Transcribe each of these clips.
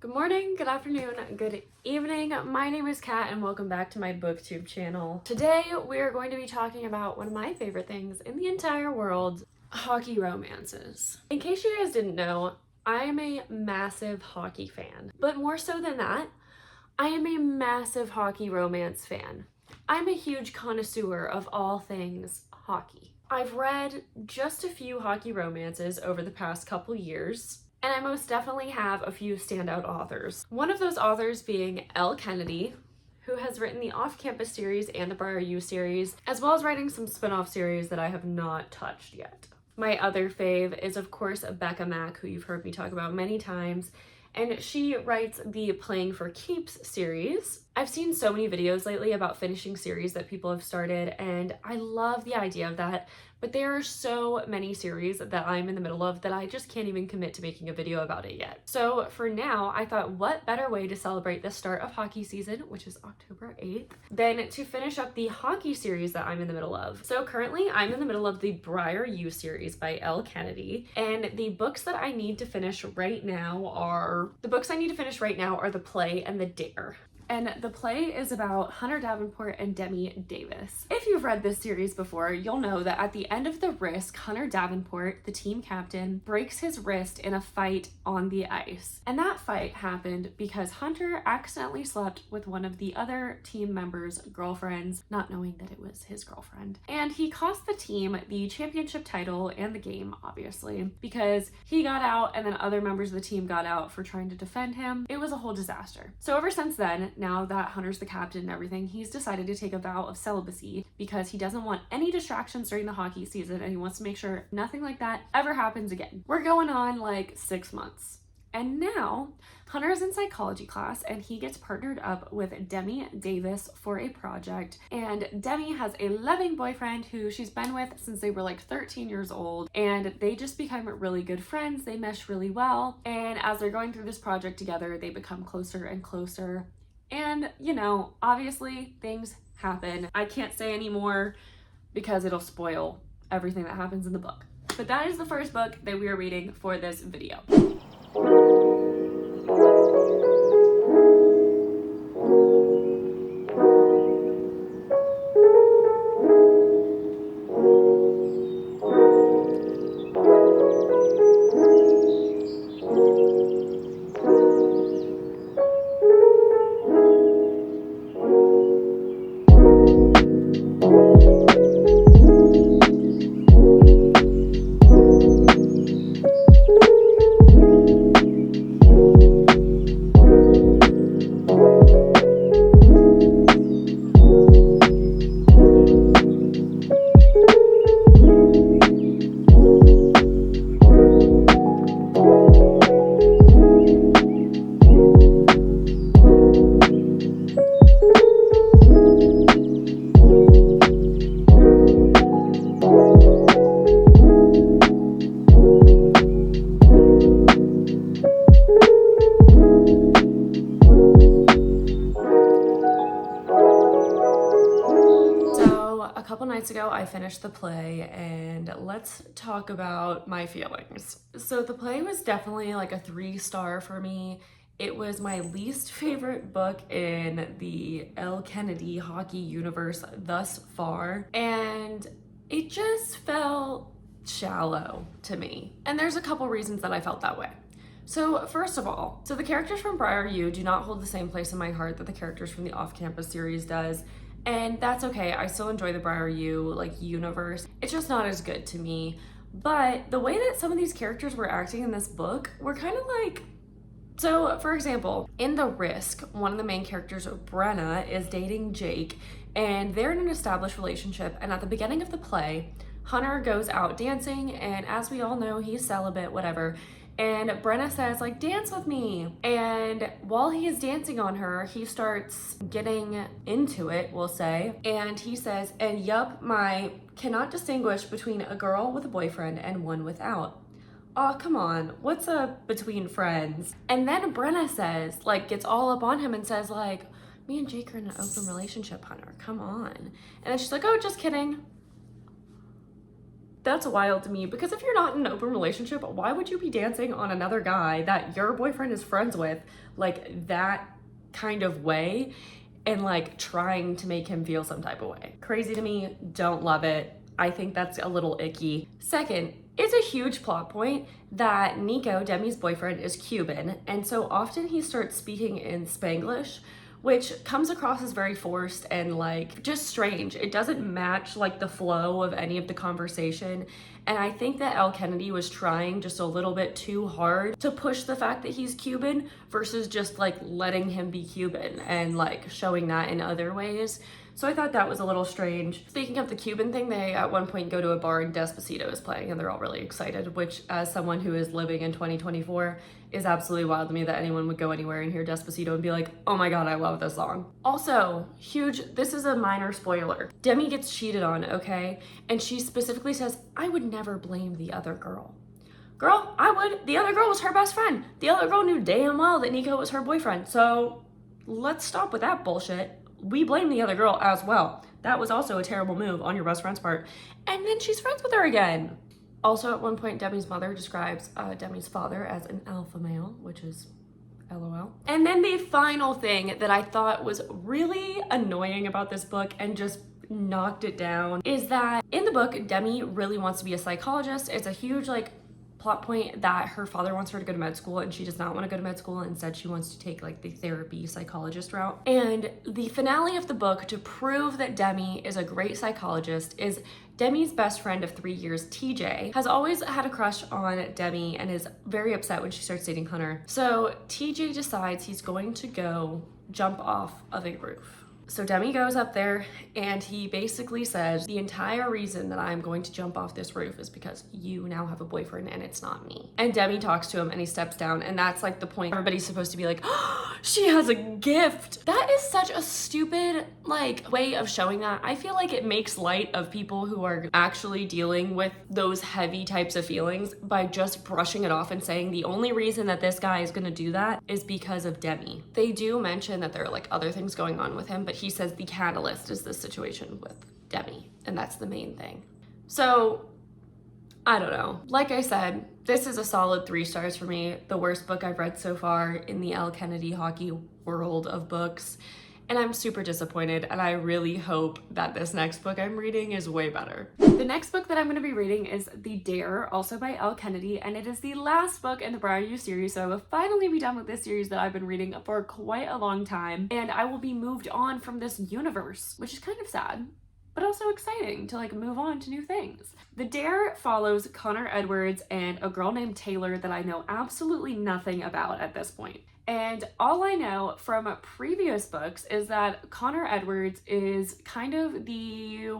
Good morning, good afternoon, good evening. My name is Kat and welcome back to my booktube channel. Today we are going to be talking about one of my favorite things in the entire world, hockey romances. In case you guys didn't know, I am a massive hockey fan, but more so than that, I am a massive hockey romance fan. I'm a huge connoisseur of all things hockey. I've read just a few hockey romances over the past couple years, and I most definitely have a few standout authors. One of those authors being Elle Kennedy, who has written the Off-Campus series and the briar-u series, as well as writing some spin-off series that I have not touched yet. My other fave is, of course, Becca Mack, who you've heard me talk about many times, and she writes the Playing for Keeps series. I've seen so many videos lately about finishing series that people have started, and I love the idea of that, but there are so many series that I'm in the middle of that I just can't even commit to making a video about it yet. So for now, I thought what better way to celebrate the start of hockey season, which is October 8th, than to finish up the hockey series that I'm in the middle of. So currently I'm in the middle of the briar-u series by Elle Kennedy, and the books that I need to finish right now are The Play and The Dare. And The Play is about Hunter Davenport and Demi Davis. If you've read this series before, you'll know that at the end of the risk, Hunter Davenport, the team captain, breaks his wrist in a fight on the ice. And that fight happened because Hunter accidentally slept with one of the other team members' girlfriends, not knowing that it was his girlfriend. And he cost the team the championship title and the game, obviously, because he got out and then other members of the team got out for trying to defend him. It was a whole disaster. So ever since then, now that Hunter's the captain and everything, he's decided to take a vow of celibacy because he doesn't want any distractions during the hockey season and he wants to make sure nothing like that ever happens again. We're going on like 6 months. And now Hunter's in psychology class and he gets partnered up with Demi Davis for a project. And Demi has a loving boyfriend who she's been with since they were like 13 years old, and they just become really good friends. They mesh really well. And as they're going through this project together, they become closer and closer. And, you know, obviously things happen. I can't say any more because it'll spoil everything that happens in the book. But that is the first book that we are reading for this video. Nights ago I finished The Play, and let's talk about my feelings. So The Play was definitely like a 3-star for me. It was my least favorite book in the Elle Kennedy hockey universe thus far, and it just felt shallow to me. And there's a couple reasons that I felt that way. So first of all, the characters from briar-u do not hold the same place in my heart that the characters from the Off-Campus series does. And that's okay. I still enjoy the briar-u universe. It's just not as good to me. But the way that some of these characters were acting in this book were kind of like... So for example, in The Risk, one of the main characters, Brenna, is dating Jake, and they're in an established relationship. And at the beginning of the play, Hunter goes out dancing, and as we all know, he's celibate, whatever. And Brenna says, like, dance with me. And while he is dancing on her, he starts getting into it, we'll say. And he says, and yup, my cannot distinguish between a girl with a boyfriend and one without. Oh, come on, what's up between friends? And then Brenna says, like, gets all up on him and says, like, me and Jake are in an open relationship, Hunter, come on. And then she's like, oh, just kidding. That's wild to me, because if you're not in an open relationship, why would you be dancing on another guy that your boyfriend is friends with, like, that kind of way, and like trying to make him feel some type of way? Crazy to me. Don't love it. I think that's a little icky. Second, it's a huge plot point that Nico, Demi's boyfriend, is Cuban, and so often he starts speaking in Spanglish, which comes across as very forced and like just strange. It doesn't match like the flow of any of the conversation. And I think that Elle Kennedy was trying just a little bit too hard to push the fact that he's Cuban versus just like letting him be Cuban and like showing that in other ways. So I thought that was a little strange. Speaking of the Cuban thing, they at one point go to a bar and Despacito is playing and they're all really excited, which as someone who is living in 2024 is absolutely wild to me that anyone would go anywhere and hear Despacito and be like, oh my God, I love this song. Also, huge, this is a minor spoiler. Demi gets cheated on, okay? And she specifically says, I would never blame the other girl. Girl, I would. The other girl was her best friend. The other girl knew damn well that Nico was her boyfriend. So let's stop with that bullshit. We blame the other girl as well. That was also a terrible move on your best friend's part. And then she's friends with her again. Also, at one point, Demi's mother describes Demi's father as an alpha male, which is LOL. And then the final thing that I thought was really annoying about this book and just knocked it down is that in the book, Demi really wants to be a psychologist. It's a huge like plot point that her father wants her to go to med school and she does not want to go to med school. Instead, she wants to take like the therapy psychologist route. And the finale of the book, to prove that Demi is a great psychologist, is Demi's best friend of 3 years, TJ, has always had a crush on Demi and is very upset when she starts dating Hunter. So TJ decides he's going to go jump off of a roof. So Demi goes up there and he basically says, the entire reason that I'm going to jump off this roof is because you now have a boyfriend and it's not me. And Demi talks to him and he steps down, and that's like the point. Everybody's supposed to be like, oh, she has a gift. That is such a stupid like way of showing that. I feel like it makes light of people who are actually dealing with those heavy types of feelings by just brushing it off and saying the only reason that this guy is gonna do that is because of Demi. They do mention that there are like other things going on with him, but he says the catalyst is this situation with Demi, and that's the main thing. So I don't know. Like I said, this is a solid 3 stars for me. The worst book I've read so far in the Elle Kennedy hockey world of books. And I'm super disappointed, and I really hope that this next book I'm reading is way better. The next book that I'm going to be reading is The Dare, also by Elle Kennedy, and it is the last book in the briar-u series, so I will finally be done with this series that I've been reading for quite a long time, and I will be moved on from this universe, which is kind of sad, but also exciting to like move on to new things. The Dare follows Connor Edwards and a girl named Taylor that I know absolutely nothing about at this point. And all I know from previous books is that Connor Edwards is kind of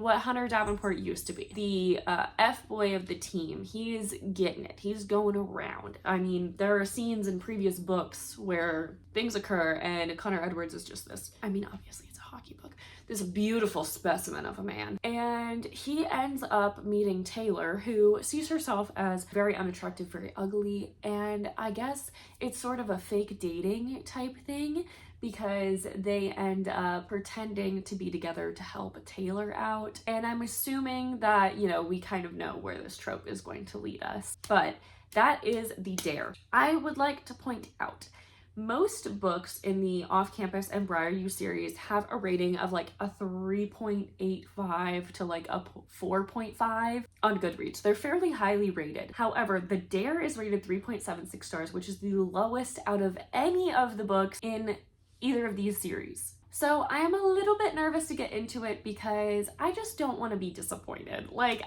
what Hunter Davenport used to be. The F-boy of the team. He's getting it. He's going around. I mean, there are scenes in previous books where things occur and Connor Edwards is just this. I mean, obviously it's a hockey book. This beautiful specimen of a man. And he ends up meeting Taylor, who sees herself as very unattractive, very ugly, and I guess it's sort of a fake dating type thing because they end up pretending to be together to help Taylor out. And I'm assuming that, you know, we kind of know where this trope is going to lead us. But that is The Dare. I would like to point out, most books in the off-campus and briar-u series have a rating of like a 3.85 to like a 4.5 on Goodreads. They're fairly highly rated. However, The Dare is rated 3.76 stars, which is the lowest out of any of the books in either of these series. So I am a little bit nervous to get into it because I just don't want to be disappointed. Like,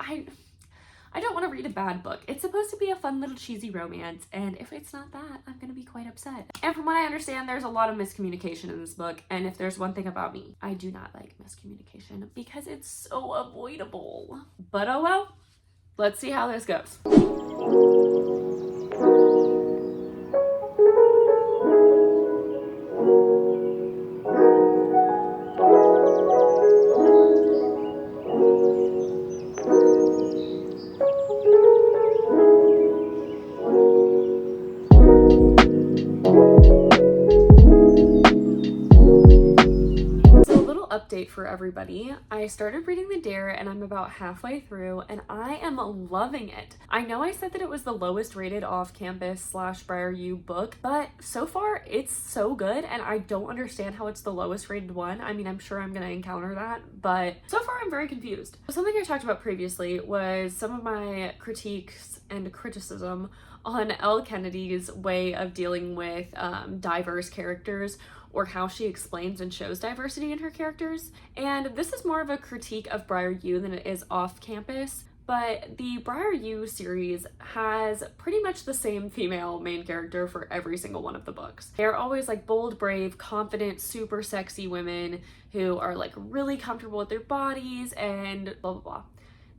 I don't want to read a bad book. It's supposed to be a fun little cheesy romance, and if it's not that, I'm gonna be quite upset. And from what I understand, there's a lot of miscommunication in this book, and if there's one thing about me, I do not like miscommunication because it's so avoidable. But oh well, let's see how this goes. update for everybody. I started reading The Dare and I'm about halfway through and I am loving it. I know I said that it was the lowest rated off-campus / briar-u book, but so far it's so good and I don't understand how it's the lowest rated one. I mean, I'm sure I'm gonna encounter that, but so far I'm very confused. Something I talked about previously was some of my critiques and criticism on Elle Kennedy's way of dealing with diverse characters, or how she explains and shows diversity in her characters. And this is more of a critique of briar-u than it is off-campus, but the briar-u series has pretty much the same female main character for every single one of the books. They're always like bold, brave, confident, super sexy women who are like really comfortable with their bodies and blah, blah, blah.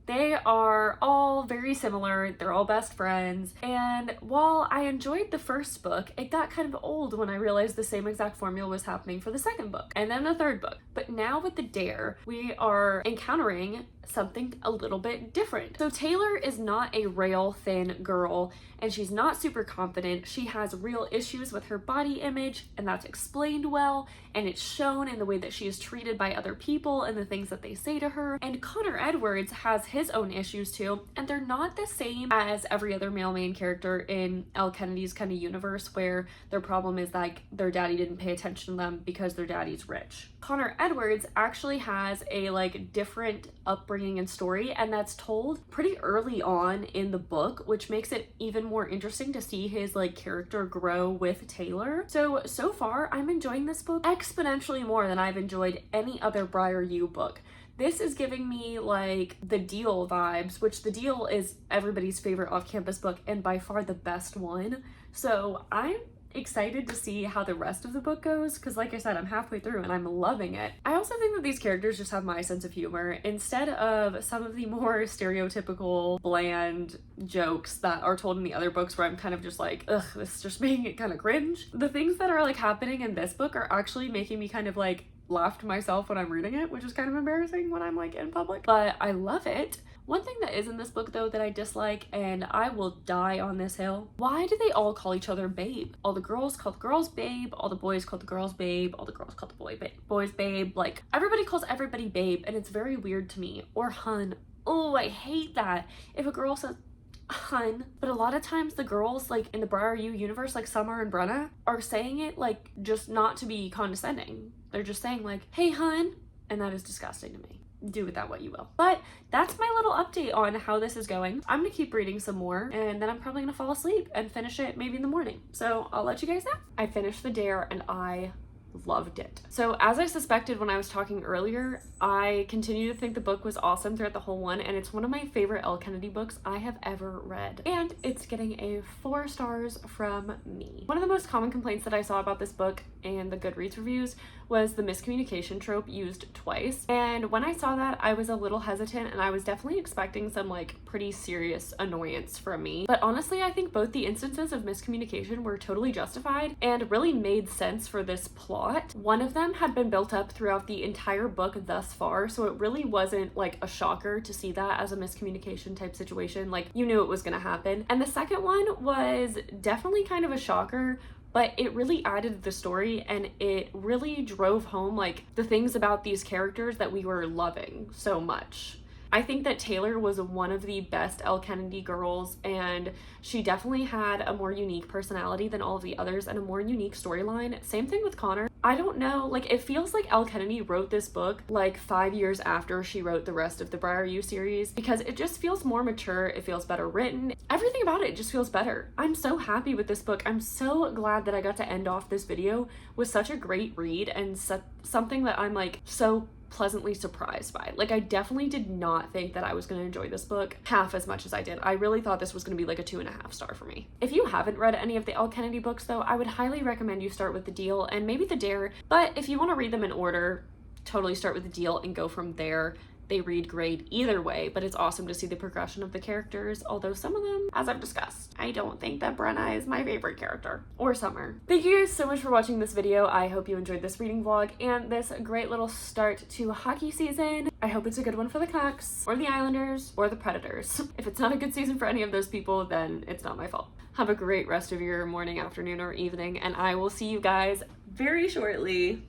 They are all very similar, they're all best friends, and while I enjoyed the first book, it got kind of old when I realized the same exact formula was happening for the second book, and then the third book. But now with The Dare, we are encountering something a little bit different. So Taylor is not a rail thin girl, and she's not super confident. She has real issues with her body image, and that's explained well, and it's shown in the way that she is treated by other people and the things that they say to her. And Connor Edwards has his own issues too, and they're not the same as every other male main character in Elle Kennedy's kind of universe, where their problem is like their daddy didn't pay attention to them because their daddy's rich. Connor Edwards actually has a like different upbringing and story, and that's told pretty early on in the book, which makes it even more interesting to see his like character grow with Taylor. So far I'm enjoying this book exponentially more than I've enjoyed any other briar-u book. This is giving me like The Deal vibes, which The Deal is everybody's favorite off-campus book and by far the best one. So I'm excited to see how the rest of the book goes, because like I said, I'm halfway through and I'm loving it. I also think that these characters just have my sense of humor instead of some of the more stereotypical bland jokes that are told in the other books, where I'm kind of just like, ugh, this is just making it kind of cringe. The things that are like happening in this book are actually making me kind of like laugh to myself when I'm reading it, which is kind of embarrassing when I'm like in public, but I love it. One thing that is in this book though that I dislike, and I will die on this hill, why do they all call each other babe? All the girls call the girls babe, all the boys call the girls babe, all the girls call the boys babe. Like, everybody calls everybody babe, and it's very weird to me. Or hun. Oh, I hate that. If a girl says hun, but a lot of times the girls like in the briar-u universe, like Summer and Brenna, are saying it like just not to be condescending. They're just saying like, hey hun, and that is disgusting to me. Do with that what you will. But that's my little update on how this is going. I'm gonna keep reading some more, and then I'm probably gonna fall asleep and finish it maybe in the morning. So I'll let you guys know. I finished The Dare and I loved it. So as I suspected when I was talking earlier, I continue to think the book was awesome throughout the whole one, and it's one of my favorite Elle Kennedy books I have ever read. And it's getting a 4 stars from me. One of the most common complaints that I saw about this book and the Goodreads reviews was the miscommunication trope used twice. And when I saw that, I was a little hesitant, and I was definitely expecting some like pretty serious annoyance from me. But honestly, I think both the instances of miscommunication were totally justified and really made sense for this plot. One of them had been built up throughout the entire book thus far, so it really wasn't like a shocker to see that as a miscommunication type situation. Like, you knew it was gonna happen. And the second one was definitely kind of a shocker, but it really added to the story, and it really drove home like the things about these characters that we were loving so much. I think that Taylor was one of the best Elle Kennedy girls, and she definitely had a more unique personality than all of the others and a more unique storyline. Same thing with Connor. I don't know, like it feels like Elle Kennedy wrote this book like 5 years after she wrote the rest of the briar-u series, because it just feels more mature, it feels better written. Everything about it just feels better. I'm so happy with this book. I'm so glad that I got to end off this video with such a great read and something that I'm like so pleasantly surprised by. Like, I definitely did not think that I was going to enjoy this book half as much as I did. I really thought this was going to be like a 2.5 star for me. If you haven't read any of the Elle Kennedy books though, I would highly recommend you start with The Deal and maybe The Dare, but if you want to read them in order, totally start with The Deal and go from there. They read great either way, but it's awesome to see the progression of the characters, although some of them, as I've discussed, I don't think that Brenna is my favorite character, or Summer. Thank you guys so much for watching this video. I hope you enjoyed this reading vlog and this great little start to hockey season. I hope it's a good one for the Canucks, or the Islanders, or the Predators. If it's not a good season for any of those people, then it's not my fault. Have a great rest of your morning, afternoon, or evening, and I will see you guys very shortly.